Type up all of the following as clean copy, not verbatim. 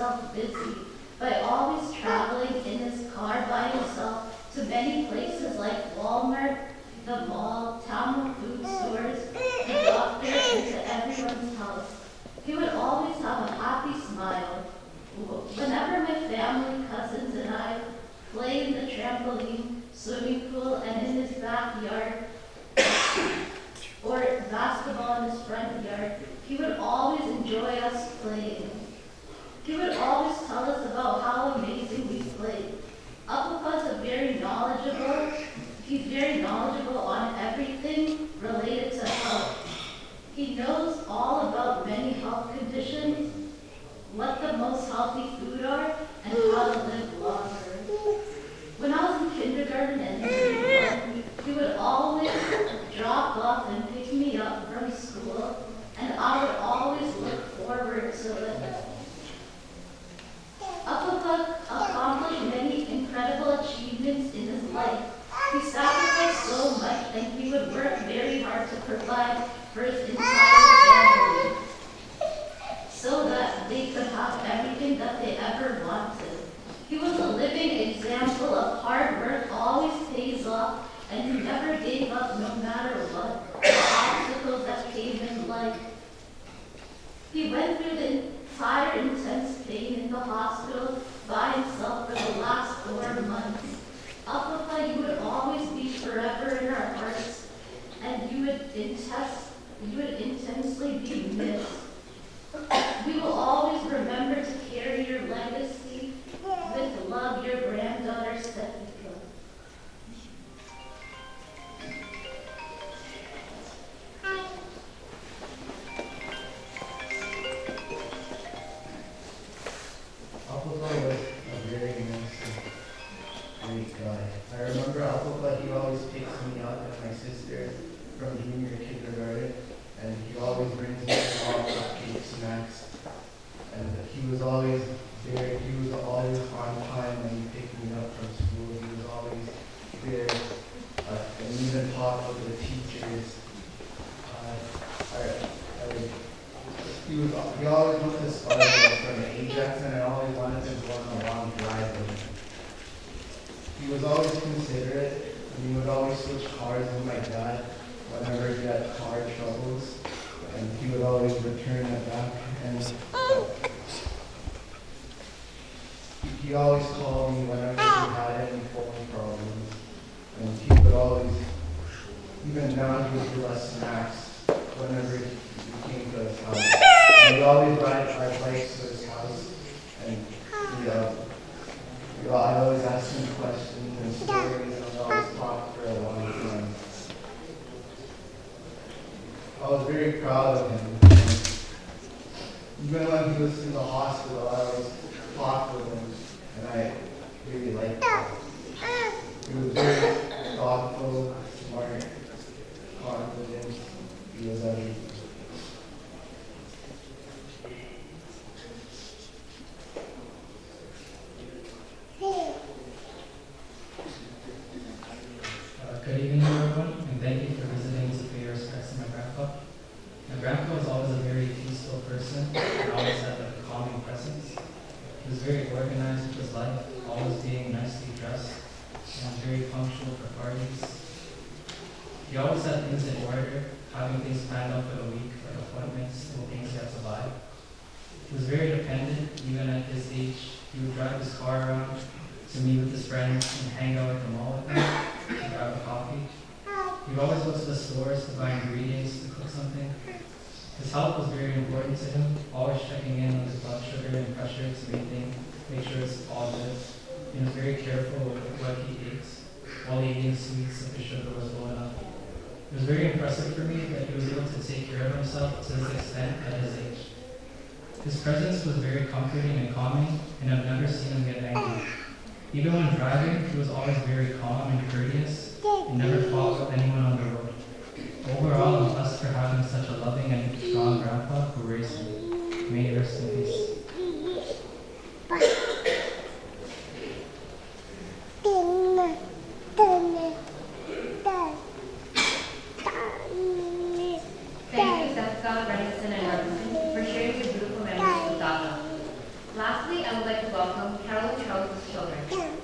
himself busy by always traveling in his car by himself to many places like Walmart, the mall, town food stores, the doctor, and to everyone's house. He would always have a happy smile. Whenever my family, cousins, and I play in the trampoline, swimming pool, and in his backyard, or basketball in his front yard, he would always enjoy us playing. He would always tell us about how amazing we played. Apapa's he's very knowledgeable on everything related to health. He knows all about many health conditions, what the most healthy food are, and how to live longer. When I was in kindergarten and grade 1, he would always drop off and pick me up from school, and I would always look forward to it. Apapa accomplished many incredible achievements in his life. He sacrificed so much, and he would work very hard to provide for his entire family so that they could have everything that they ever wanted. He was a living example of hard work always pays off, and he never gave up no matter what the obstacles that came in life. He went through the entire intense pain in the hospital by himself for the last 4 months. Apapa, you would always be forever in our hearts, and you would intensely be missed. We will always remember to carry your legacy with love, your granddaughter, Setika. Alpapa was a very nice and great guy. I remember Alpapa, he always takes me out and my sister from junior kindergarten, and he always brings me all cupcake snacks. And he was always there, he was always on time when he picked me up from school. He was always there, and even talked with the teachers. He always went to Sparta from Ajax, and I always wanted to go on a long drive with him. He was always considerate, and he would always switch cars with my dad whenever he had car troubles, and he would always return it back. And he always called me whenever he had any phone problems, and he would always, even now, he would give us snacks whenever he came to his house. And we'd always ride our bikes to his house, and I always asked him questions and stories, and we always talked for a long time. I was very proud of him. Even when he was in the hospital, I always talked with him, and I really liked him. He was very thoughtful, smart, confident. He was everything. Good evening, everyone, and thank you for visiting to pay your respects to my grandpa. My grandpa was always a very peaceful person and always had a calming presence. He was very organized with his life, always being nicely dressed, and very punctual for parties. He always had things in order, having things planned out for the week, like appointments and things he had to buy. He was very dependent, even at his age. He would drive his car around to meet with his friends and hang out at the mall with them to grab a coffee. He would always go to the stores to buy ingredients to cook something. His health was very important to him, always checking in on his blood sugar and pressure to make sure it's all good. He was very careful with what he ate while eating sweets if the sugar was going up. It was very impressive for me that he was able to take care of himself to this extent at his age. His presence was very comforting and calming, and I've never seen him get angry. Even when driving, he was always very calm and courteous, and never fought with anyone on the road. Overall, I'm blessed for having such a loving and strong grandpa who raised me. May he rest in peace. Thank you, Setka, Bredesen, and Robinson, for sharing your beautiful memories with Tata. Lastly, I would like to welcome Carolyn Charles' children,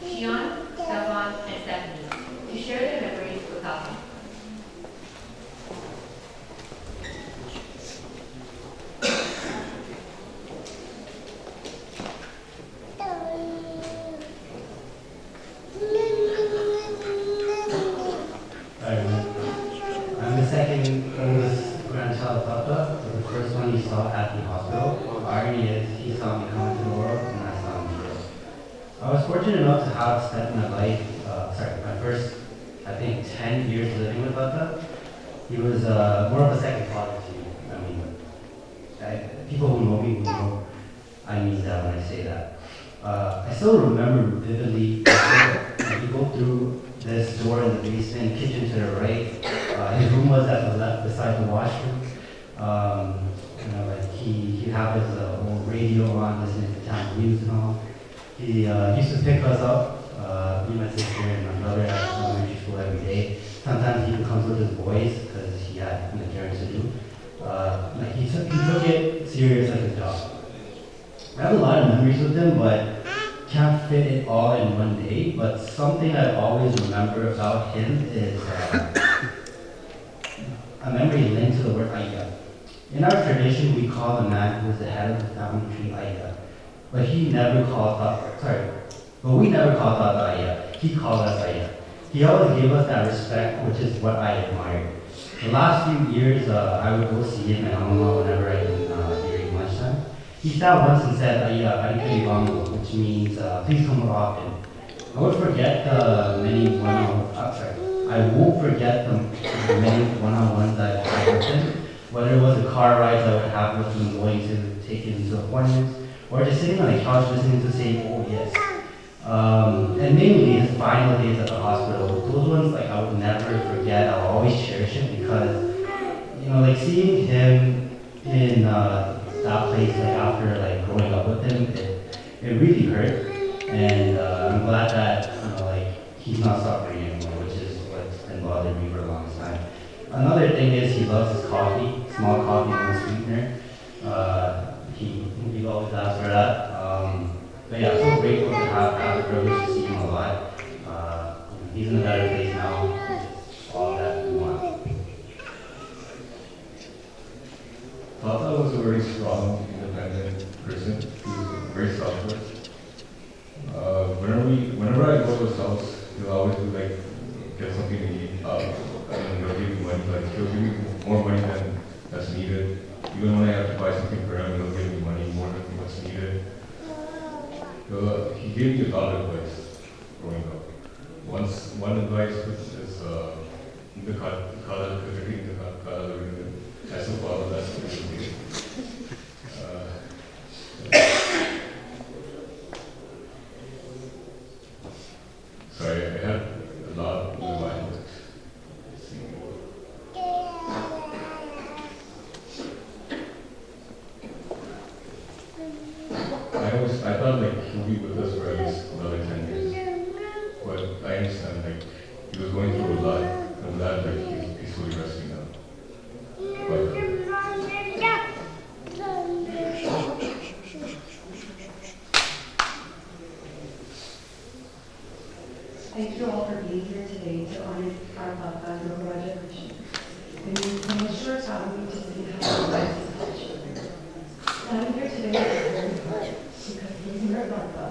Shion, Stefan, and Stephanie, to share their memories with us. I'm the second oldest grandchild of Tata, so the first one he saw at the hospital. The irony is he saw me come into the world and I saw him grow. I was fortunate enough to have spent my life, my first, I think, 10 years living with Tata. He was more of a second father to me. I mean, people who know me will know I mean that when I say that. I still remember vividly, if you go through this door in the basement, kitchen to the right, his room was at the left beside the washroom. He'd have his old radio on, listening to town news and all. He used to pick us up, me, my sister, and my brother at elementary school every day. Sometimes he would come with his boys because he had errands to do. He took it serious like a job. I have a lot of memories with him, but can't fit it all in one day. But something I always remember about him is a memory linked to the word Aida. In our tradition, we call the man who is the head of the family tree Aida. But we never called Tata Aida. He called us Aida. He always gave us that respect, which is what I admired. The last few years, I would go see him at Alma whenever I can during lunchtime. He sat once and said, which means please come more often. I would forget the many I won't forget the many one-on-ones I've had with him, whether it was the car rides I would have with him going to take him to appointments, or just sitting on the couch listening to say, oh yes. And mainly his final days at the hospital, those ones I would never forget. I'll always cherish it because, seeing him in that place, after growing up with him, it really hurt. And I'm glad that he's not suffering anymore, which is what's been bothering me for the longest time. Another thing is he loves his coffee, small coffee, no sweetener. He always asks for that. But yeah, I'm so grateful to have the privilege to see him a lot. He's in a better place now, which is all that we want. Tata was a very strong, independent person. He was very selfless. Whenever I go to his house, he'll always do get something to eat. And he'll give me money. He'll give me more money than that's needed. Even when I have to buy something for him, he'll give me money more than what's needed. He gave me a lot of advice growing up. One advice is the color, I still follow that. Sorry, I had a lot in my mind. I thought he'll be with us for at least another 10 years. But I understand he was going through a lot. I'm glad he's peacefully resting now. Thank you all for being here today to honor our Papa, Yogarajah Krishnan. It means so much to our family to see how he lives his children. Standing here today is very important because losing our Papa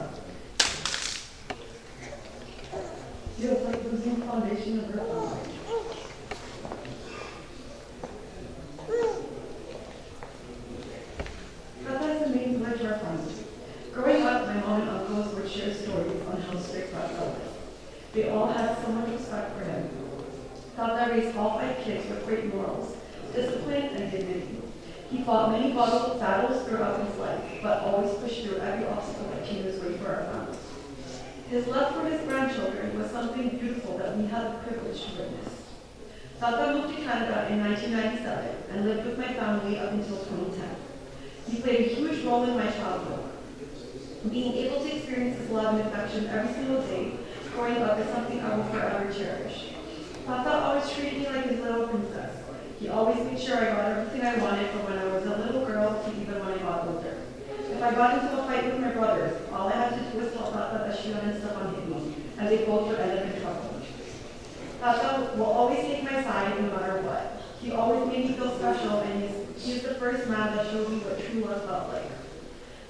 feels like losing the foundation of our family. Papa is the main pillar to our family. Growing up, my mom and uncles would share stories on how strict Papa was. They all had so much respect for him. Tata raised all 5 kids with great morals, discipline, and dignity. He fought many battles throughout his life, but always pushed through every obstacle that came his way for our family. His love for his grandchildren was something beautiful that we had the privilege to witness. Tata moved to Canada in 1997 and lived with my family up until 2010. He played a huge role in my childhood. Being able to experience his love and affection every single day growing up is something I will forever cherish. Tata always treated me like his little princess. He always made sure I got everything I wanted from when I was a little girl to even when I got older. If I got into a fight with my brothers, all I had to do was tell Tata that she and Stefan hit me, and they both would end up in trouble. Tata will always take my side no matter what. He always made me feel special, and he's the first man that showed me what true love felt like.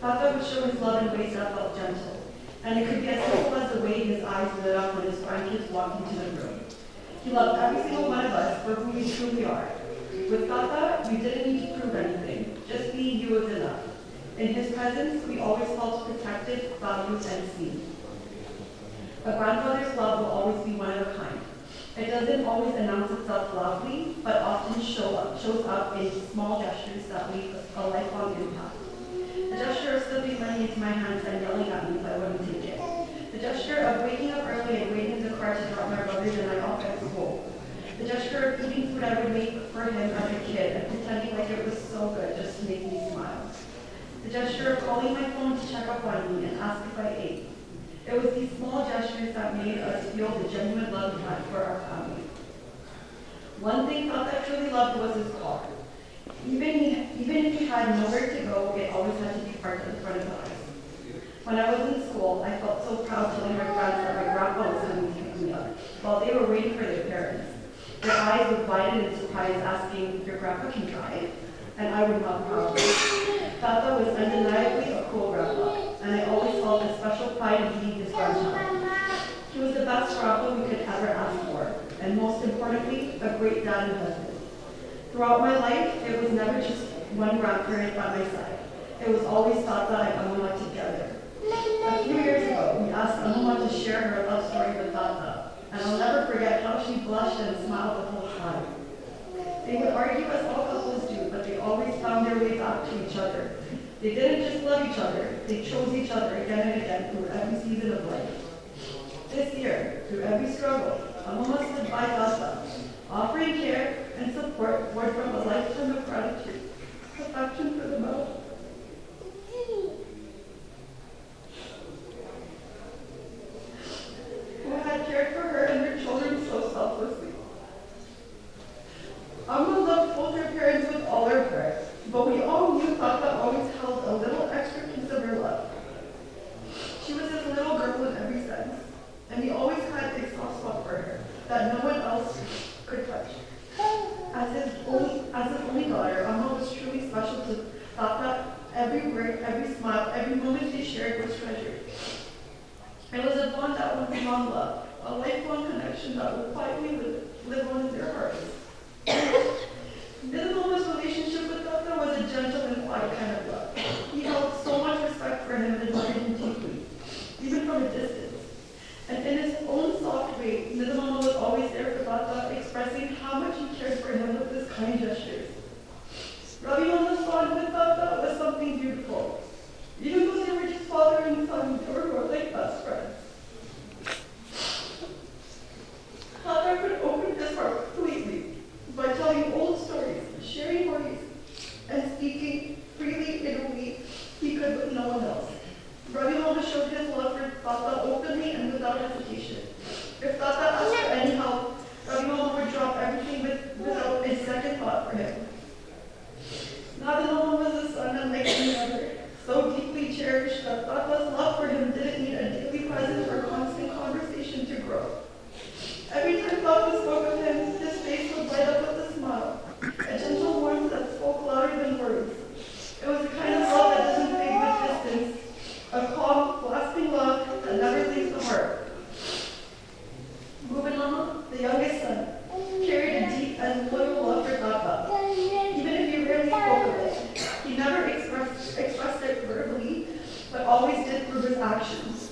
Tata would show his love in ways that felt gentle, and it could be as simple as the way his eyes lit up when his grandkids walked into the room. He loved every single one of us for who we truly are. With Tata, we didn't need to prove anything. Just being you was enough. In his presence, we always felt protected, valued, and seen. A grandfather's love will always be one of a kind. It doesn't always announce itself loudly, but often shows up in small gestures that leave a lifelong impact. The gesture of slipping money into my hands and yelling at me if I wouldn't take it. The gesture of waking up early and waiting in the car to drop my brothers and I off at school. The gesture of eating food I would make for him as a kid and pretending like it was so good just to make me smile. The gesture of calling my phone to check up on me and ask if I ate. It was these small gestures that made us feel the genuine love we had for our family. One thing Tata truly loved was his car. Even if he had nowhere to go, it always had to be parked in front of the house. When I was in school, I felt so proud telling my friends that my grandpa was coming to pick me up, while they were waiting for their parents. Their eyes would widen in surprise, asking if your grandpa can drive, and I would not proudly. Tata was undeniably a cool grandpa, and I always felt a special pride in being his grandchild. He was the best grandpa we could ever ask for, and most importantly, a great dad and husband. Throughout my life, it was never just one grandparent by my side. It was always Tata and Amama together. A few years ago, we asked Amama to share her love story with Tata, and I'll never forget how she blushed and smiled the whole time. They would argue as all couples do, but they always found their way back to each other. They didn't just love each other, they chose each other again and again through every season of life. This year, through every struggle, Amama stood by Tata, offering care and support born from a lifetime of gratitude, affection for the both. Who had cared for her and her children so selflessly. Amma loved both her parents with all her heart, but we all knew Tata always held a little extra piece of her love. She was his little girl in every sense, and he always had a soft spot for her that no one else could touch. As his only daughter, Amma was truly special to Tata. Every word, every smile, every moment they shared was treasured. It was a bond that would be long love, a lifelong connection that would quietly live on in their hearts. Nidamama's relationship with Tata was a gentle and quiet kind of love. He held so much respect for him and admired him deeply, even from a distance. And in his own soft way, Nidamama was always there for Tata, expressing how much he cared for him with his kind gestures. Ravi Mama's bond with Tata was something beautiful. Even though they were just father and son, they were more like best friends. Tata could open his heart completely by telling old stories, sharing worries, and speaking freely in a way he could with no one else. Ravi Mama showed his love for Tata openly and without hesitation. If Tata asked for any help, Ravi Mama would drop everything without a second thought for him. Nada Mama was a son unlike any other, so deeply cherished that Tata's love for him didn't need a daily presence or constant conversation to grow. Every time Tata spoke of him, his face would light up with a smile, a gentle warmth that spoke louder than words. It was the kind of love that doesn't fade with distance, a calm, lasting love that never leaves the heart. Ruben Mama, the youngest son, carried a deep and loyal love for Tata. Even if he rarely spoke of it, he never expressed it verbally, but always did through his actions.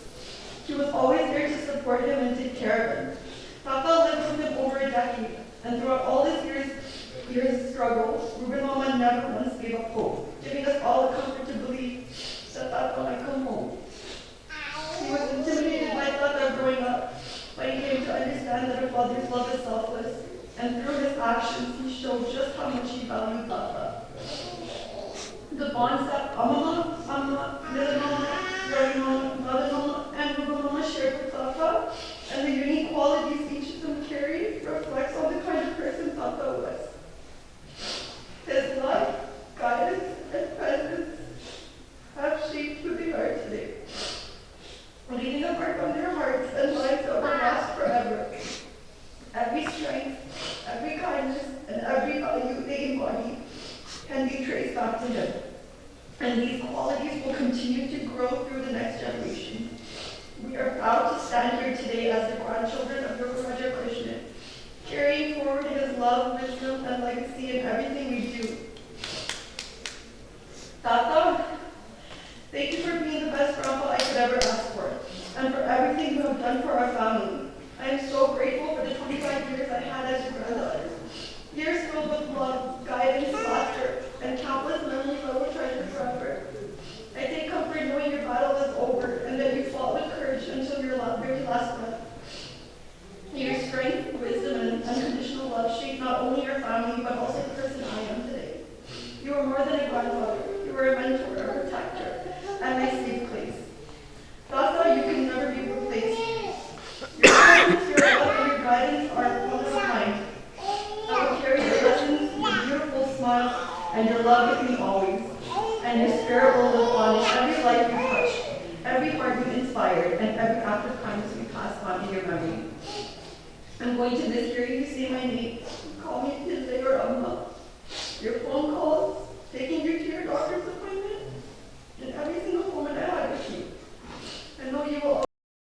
He was always there to support him and take care of him. Tata lived with him over a decade, and throughout all his years of struggle, Ruben Mama never once gave up hope, giving us all the comfort to believe that Tata might come home. He was intimidated by Tata growing up, but he came to understand that a father's love is selfless, and through his actions, he showed just how much he valued Tata. The bonds that Amama, Nidamama, Ravi Mama, Nada Mama, and Ruben Mama shared with Tata, and the unique qualities each of them carried, reflects on the kind of person Tata was. His love, guidance, and presence have shaped grow through the next generation. We are proud to stand here today as the grandchildren of Yogarajah Krishnan, carrying forward his love, wisdom, and legacy in everything we do. Tata, thank you for being the best grandpa I could ever ask for, and for everything you have done for our family. I am so grateful for the 25 years I had as your granddaughter. Years filled with love, guidance, laughter, and countless memories I will treasure forever. I take comfort knowing your battle is over and that you fought with courage until your very last breath. Your strength, wisdom, and unconditional love shape not only your family, but also the person I am today. You are more than a grandfather. You are a mentor, a protector, and my safe place. Tata, you can never be replaced. Your guidance, your love, and your guidance are one of a kind. I will carry your lessons, your beautiful smile, and your love with me always. And your spirit will live on in every life you touch, every heart you inspired, and every act of kindness you passed on in your memory. I'm going to miss hearing you say my name, call me